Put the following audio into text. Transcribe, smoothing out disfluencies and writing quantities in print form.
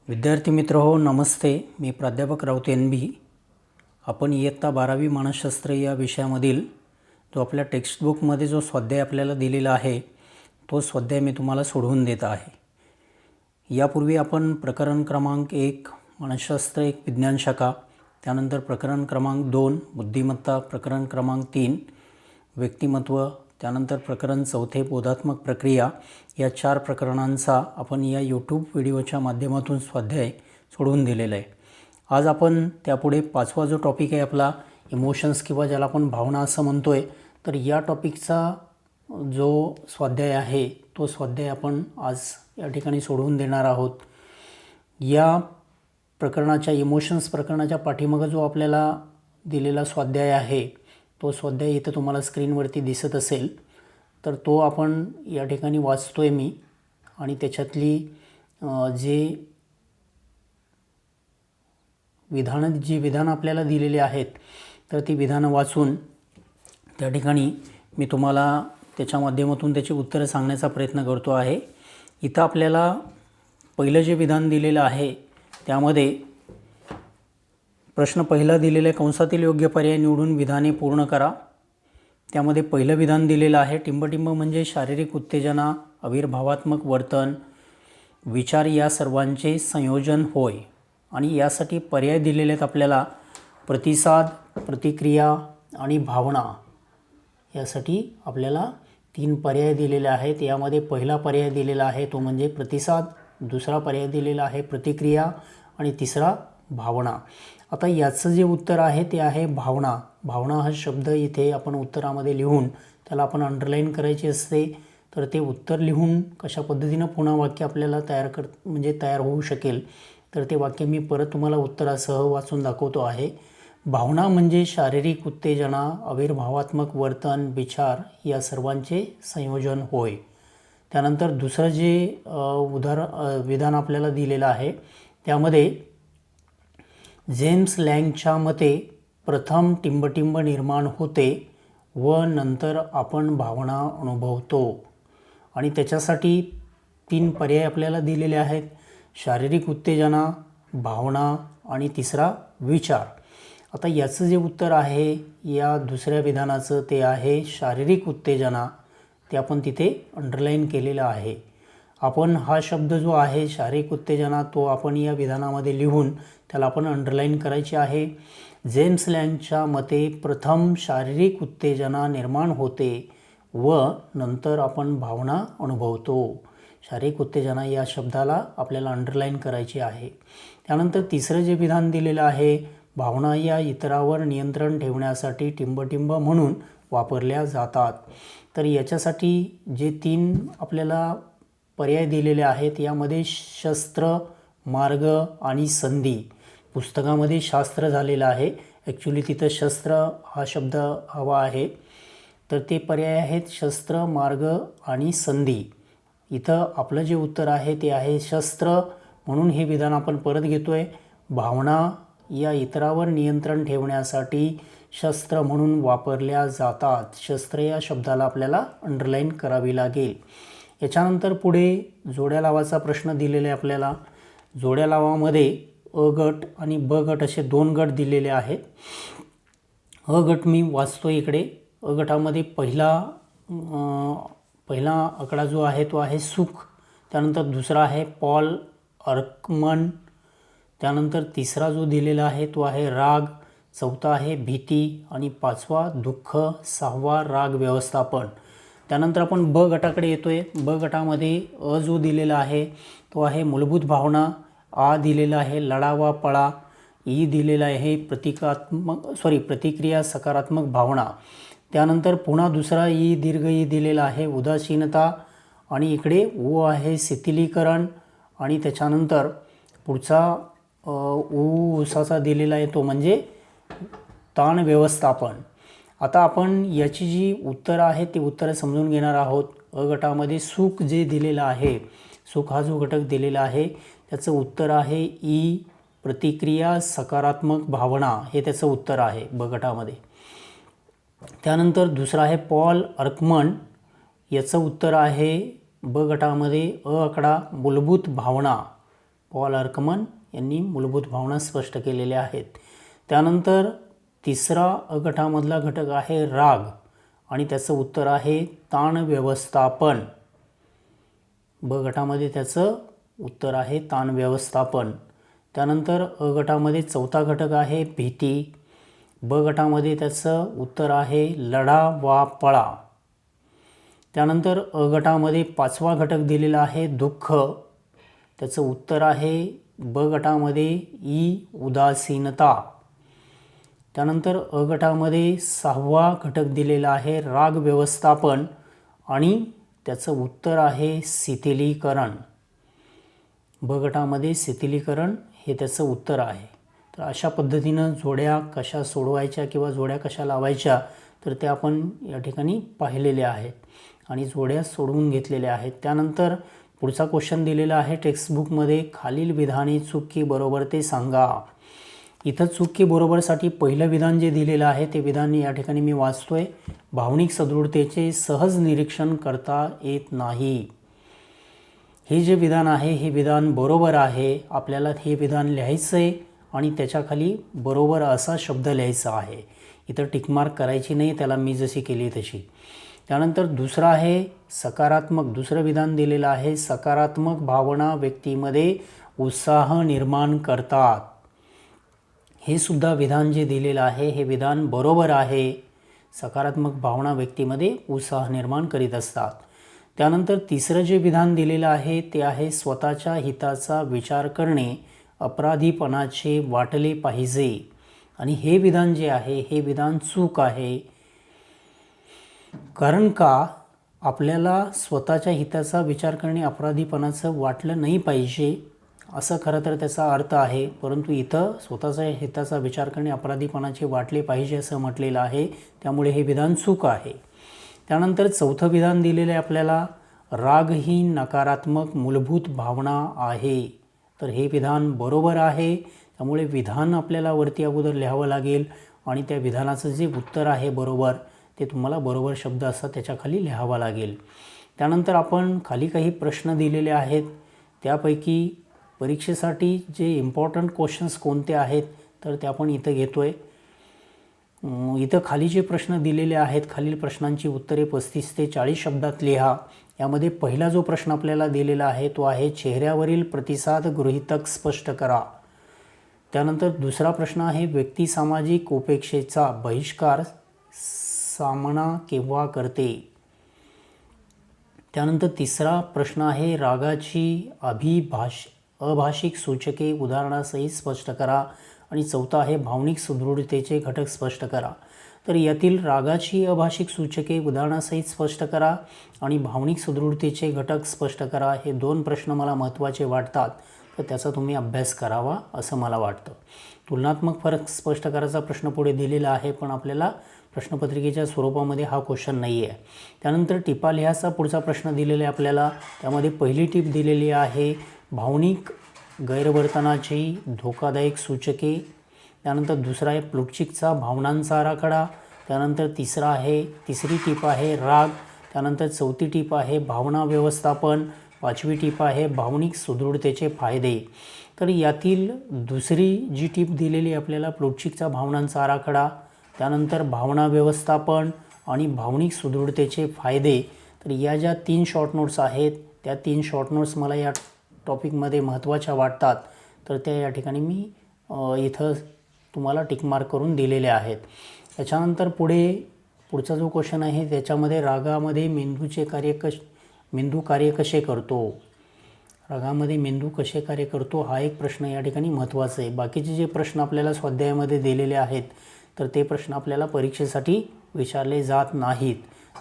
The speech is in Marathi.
विद्यार्थी मित्र हो, नमस्ते. मी प्राध्यापक राऊत एन बी. आपण इयत्ता 12वी मानसशास्त्र या विषयामधील जो आपल्या टेक्स्टबुकमध्ये जो स्वाध्याय आपल्याला दिलेला आहे तो स्वाध्याय मी तुम्हाला सोडवून देत आहे. यापूर्वी आपण प्रकरण क्रमांक 1 मानसशास्त्र एक विज्ञान शाखा, त्यानंतर प्रकरण क्रमांक 2 बुद्धिमत्ता, प्रकरण क्रमांक 3 व्यक्तिमत्व, त्यानंतर प्रकरण 4 बोधात्मक प्रक्रिया या 4 प्रकरणांचा आपण या यूट्यूब व्हिडिओच्या माध्यमातून स्वाध्याय सोडवून दिलेला आहे. आज आपण त्यापुढे 5वा जो टॉपिक आहे आपला इमोशन्स किंवा ज्याला आपण भावना असं म्हणतो आहे, तर या टॉपिकचा जो स्वाध्याय आहे तो स्वाध्याय आपण आज या ठिकाणी सोडवून देणार आहोत. या प्रकरणाच्या इमोशन्स प्रकरणाच्या पाठीमागे जो आपल्याला दिलेला स्वाध्याय आहे तो स्वाध्याय इथं तुम्हाला स्क्रीनवरती दिसत असेल, तर तो आपण या ठिकाणी वाचतो आहे मी. आणि त्याच्यातली जी विधानं आपल्याला दिलेली आहेत तर ती विधानं वाचून त्या ठिकाणी मी तुम्हाला त्याच्या माध्यमातून त्याची उत्तरं सांगण्याचा प्रयत्न करतो आहे. इथं आपल्याला पहिलं जे विधान दिलेलं आहे त्यामध्ये प्रश्न पहिला दिलेला आहे, कंसातील योग्य पर्याय निवडून विधाने पूर्ण करा. त्यामध्ये पहिलं विधान दिलेलं आहे, टिंबटिंब म्हणजे शारीरिक उत्तेजना, आविर्भावात्मक वर्तन, विचार या सर्वांचे संयोजन होय. आणि यासाठी पर्याय दिलेले आहेत आपल्याला प्रतिसाद, प्रतिक्रिया आणि भावना. यासाठी आपल्याला 3 पर्याय दिलेले आहेत. यामध्ये पहिला पर्याय दिलेला आहे तो म्हणजे प्रतिसाद, दुसरा पर्याय दिलेला आहे प्रतिक्रिया आणि तिसरा भावना. आता याचं जे उत्तर आहे ते आहे भावना. भावना हा शब्द इथे आपण उत्तरामध्ये लिहून त्याला आपण अंडरलाईन करायची असते. तर ते उत्तर लिहून कशा पद्धतीनं पुन्हा वाक्य आपल्याला तयार होऊ शकेल, तर ते वाक्य मी परत तुम्हाला उत्तरासह वाचून दाखवतो आहे. भावना म्हणजे शारीरिक उत्तेजना, आविर्भावात्मक वर्तन, विचार या सर्वांचे संयोजन होय. त्यानंतर दुसरं जे विधान आपल्याला दिलेलं आहे त्यामध्ये जेम्स लँगच्या मते प्रथम टिंबटिंब निर्माण होते व नंतर आपण भावना अनुभवतो. आणि त्याच्यासाठी 3 पर्याय आपल्याला दिलेले आहेत, शारीरिक उत्तेजना, भावना आणि तिसरा विचार. आता याचं जे उत्तर आहे या दुसऱ्या विधानाचं ते आहे शारीरिक उत्तेजना. ते आपण तिथे अंडरलाईन केलेलं आहे. आपण हा शब्द जो आहे शारीरिक उत्तेजना तो आपण या विधानामध्ये लिहून त्याला आपण अंडरलाईन करायची आहे. जेम्स लँगच्या मते प्रथम शारीरिक उत्तेजना निर्माण होते व नंतर आपण भावना अनुभवतो. शारीरिक उत्तेजना या शब्दाला आपल्याला अंडरलाईन करायची आहे. त्यानंतर तिसरं जे विधान दिलेलं आहे, भावना या इतरावर नियंत्रण ठेवण्यासाठी टिंबटिंब म्हणून वापरल्या जातात. तर याच्यासाठी जे 3 आपल्याला पर्याय दिलेले आहेत यामध्ये शस्त्र, मार्ग आणि संधी. पुस्तकामध्ये शास्त्र झालेलं आहे, ॲक्च्युली तिथं शस्त्र हा शब्द हवा आहे. तर ते पर्याय आहेत शस्त्र, मार्ग आणि संधी. इथं आपलं जे उत्तर आहे ते आहे शस्त्र. म्हणून हे विधान आपण परत घेतो आहे, भावना या इतरावर नियंत्रण ठेवण्यासाठी शस्त्र म्हणून वापरल्या जातात. शस्त्र या शब्दाला आपल्याला अंडरलाईन करावी लागेल. याच्यानंतर पुढे जोड्या लावाचा प्रश्न दिलेला आहे आपल्याला. जोड्या लावामध्ये अ गट आणि ब गट असे 2 गट दिलेले आहेत. अ गट मी वाचतो इकडे. अ गटामध्ये पहिला आकडा जो आहे तो आहे सुख. त्यानंतर दुसरा आहे पॉल अर्कमन. त्यानंतर तिसरा जो दिलेला आहे तो आहे राग. चौथा आहे भीती आणि 5वा दुःख. 6वा राग व्यवस्थापन. त्यानंतर आपण ब गटाकडे येतो आहे. ब गटामध्ये अ जो दिलेला आहे तो आहे मूलभूत भावना. आ दिलेला आहे लढा वा पळा. ई दिलेला आहे प्रतिक्रिया सकारात्मक भावना. त्यानंतर पुन्हा दुसरा ई दीर्घ ई दिलेला आहे उदासीनता. आणि इकडे ओ आहे शिथिलीकरण. आणि त्याच्यानंतर पुढचा उसाचा दिलेला आहे तो म्हणजे ताण व्यवस्थापन. आता आपण याची जी उत्तरं आहेत ती उत्तरं समजून घेणार आहोत. अ गटामध्ये सुख जे दिलेलं आहे, सुख हा जो घटक दिलेला आहे त्याचं उत्तर आहे ई प्रतिक्रिया सकारात्मक भावना. हे त्याचं उत्तर आहे ब गटामध्ये. त्यानंतर दुसरं आहे पॉल अर्कमन. याचं उत्तर आहे ब गटामध्ये अ आकडा मूलभूत भावना. पॉल अरकमन यांनी मूलभूत भावना स्पष्ट केलेल्या आहेत. त्यानंतर तिसरा अ गटामधला घटक आहे राग आणि त्याचं उत्तर आहे ताण व्यवस्थापन. ब गटामध्ये त्याचं उत्तर आहे ताण व्यवस्थापन. त्यानंतर अ गटामध्ये चौथा घटक आहे भीती. ब गटामध्ये त्याचं उत्तर आहे लढा वा पळा. त्यानंतर अ गटामध्ये पाचवा घटक दिलेला आहे दुःख. त्याचं उत्तर आहे ब गटामध्ये उदासीनता. त्यानंतर अ गटामध्ये सहावा घटक दिलेला आहे राग व्यवस्थापन आणि त्याचं उत्तर आहे शिथिलीकरण. ब गटामध्ये शिथिलीकरण हे त्याचं उत्तर आहे. तर अशा पद्धतीनं जोड्या कशा सोडवायच्या किंवा जोड्या कशा लावायच्या तर त्या आपण या ठिकाणी पाहिलेल्या आहेत आणि जोड्या सोडवून घेतलेल्या आहेत. त्यानंतर पुढचा क्वेश्चन दिलेला आहे टेक्स्टबुकमध्ये, खालील विधाने चूक की बरोबर ते सांगा. इथं चूक की बरोबरसाठी पहिलं विधान जे दिलेलं आहे ते विधान या ठिकाणी मी वाचतोय. भावनिक सदृढतेचे सहज निरीक्षण करता येत नाही. हे जे विधान आहे हे विधान बरोबर आहे. आपल्याला हे विधान लिहायचं आहे आणि त्याच्याखाली बरोबर असा शब्द लिहायचा आहे. इथं टिकमार्क करायची नाही, त्याला मी जशी केली तशी. त्यानंतर दुसरं आहे सकारात्मक. दुसरं विधान दिलेलं आहे सकारात्मक भावना व्यक्तीमध्ये उत्साह निर्माण करतात. हे सुद्धा विधान जे दिलेलं आहे हे विधान बरोबर आहे. सकारात्मक भावना व्यक्तीमध्ये उत्साह निर्माण करीत असतात. त्यानंतर तिसरं जे विधान दिलेलं आहे ते आहे स्वतःच्या हिताचा विचार करणे अपराधीपणाचे वाटले पाहिजे. आणि हे विधान जे आहे हे विधान चूक आहे. कारण का आपल्याला स्वतःच्या हिताचा विचार करणे अपराधीपणाचं वाटलं नाही पाहिजे असं खरं तर त्याचा अर्थ आहे. परंतु इथं स्वतःच्या हिताचा विचार करणे अपराधीपणाचे वाटले पाहिजे असं म्हटलेलं आहे. त्यामुळे हे विधान चूक आहे. त्यानंतर चौथं विधान दिलेलं आहे आपल्याला, राग ही नकारात्मक मूलभूत भावना आहे. तर हे विधान बरोबर आहे. त्यामुळे विधान आपल्याला वरती अगोदर लिहावं लागेल आणि त्या विधानाचं जे उत्तर आहे बरोबर ते तुम्हाला बरोबर शब्द असा त्याच्याखाली लिहावा लागेल. त्यानंतर आपण खाली काही प्रश्न दिलेले आहेत. त्यापैकी परीक्षेसाठी जे इम्पॉर्टंट क्वेश्चन्स कोणते आहेत तर ते आपण इथं घेतो आहे. इथं खाली जे प्रश्न दिलेले आहेत खालील प्रश्नांची उत्तरे 35 ते 40 शब्दात लिहा. यामध्ये पहिला जो प्रश्न आपल्याला दिलेला आहे तो आहे चेहऱ्यावरील प्रतिसाद गृहीतक स्पष्ट करा. त्यानंतर दुसरा प्रश्न आहे व्यक्ती सामाजिक उपेक्षेचा बहिष्कार सामना केव्हा करते. त्यानंतर तिसरा प्रश्न आहे रागाची अभाषिक सूचके उदाहरणासहित स्पष्ट करा. आणि चौथा आहे भावनिक सुदृढतेचे घटक स्पष्ट करा. तर यातील रागाची अभाषिक सूचके उदाहरणासहित स्पष्ट करा आणि भावनिक सुदृढतेचे घटक स्पष्ट करा हे दोन प्रश्न मला महत्त्वाचे वाटतात. तर त्याचा तुम्ही अभ्यास करावा असं मला वाटतं. तुलनात्मक फरक स्पष्ट करायचा प्रश्न पुढे दिलेला आहे पण आपल्याला प्रश्नपत्रिकेच्या स्वरूपामध्ये हा क्वेश्चन नाही आहे. त्यानंतर टिपा लिहायचा पुढचा प्रश्न दिलेला आहे आपल्याला. त्यामध्ये पहिली टिप दिलेली आहे भावनिक गैरवर्तनाची धोकादायक सूचके. त्यानंतर दुसरा आहे प्लुटचिकचा भावनांचा आराखडा. त्यानंतर तिसरी टीप आहे राग. त्यानंतर चौथी टीप आहे भावना व्यवस्थापन. पाचवी टीप आहे भावनिक सुदृढतेचे फायदे. तर यातील दुसरी जी टीप दिलेली आपल्याला प्लुटचिकचा भावनांचा आराखडा, त्यानंतर भावना व्यवस्थापन आणि भावनिक सुदृढतेचे फायदे. तर या ज्या 3 शॉर्ट नोट्स आहेत त्या 3 शॉर्ट नोट्स मला या टॉपिकमध्ये महत्त्वाच्या वाटतात. तर त्या या ठिकाणी मी इथं तुम्हाला टिकमार्क करून दिलेले आहेत. त्याच्यानंतर पुढचा जो क्वेश्चन आहे त्याच्यामध्ये रागामध्ये मेंदू कार्य कसे करतो. रागामध्ये मेंदू कसे कार्य करतो हा एक प्रश्न या ठिकाणी महत्त्वाचा आहे. बाकीचे जे प्रश्न आपल्याला स्वाध्यायामध्ये दिलेले आहेत तर ते प्रश्न आपल्याला परीक्षेसाठी विचारले जात नाहीत.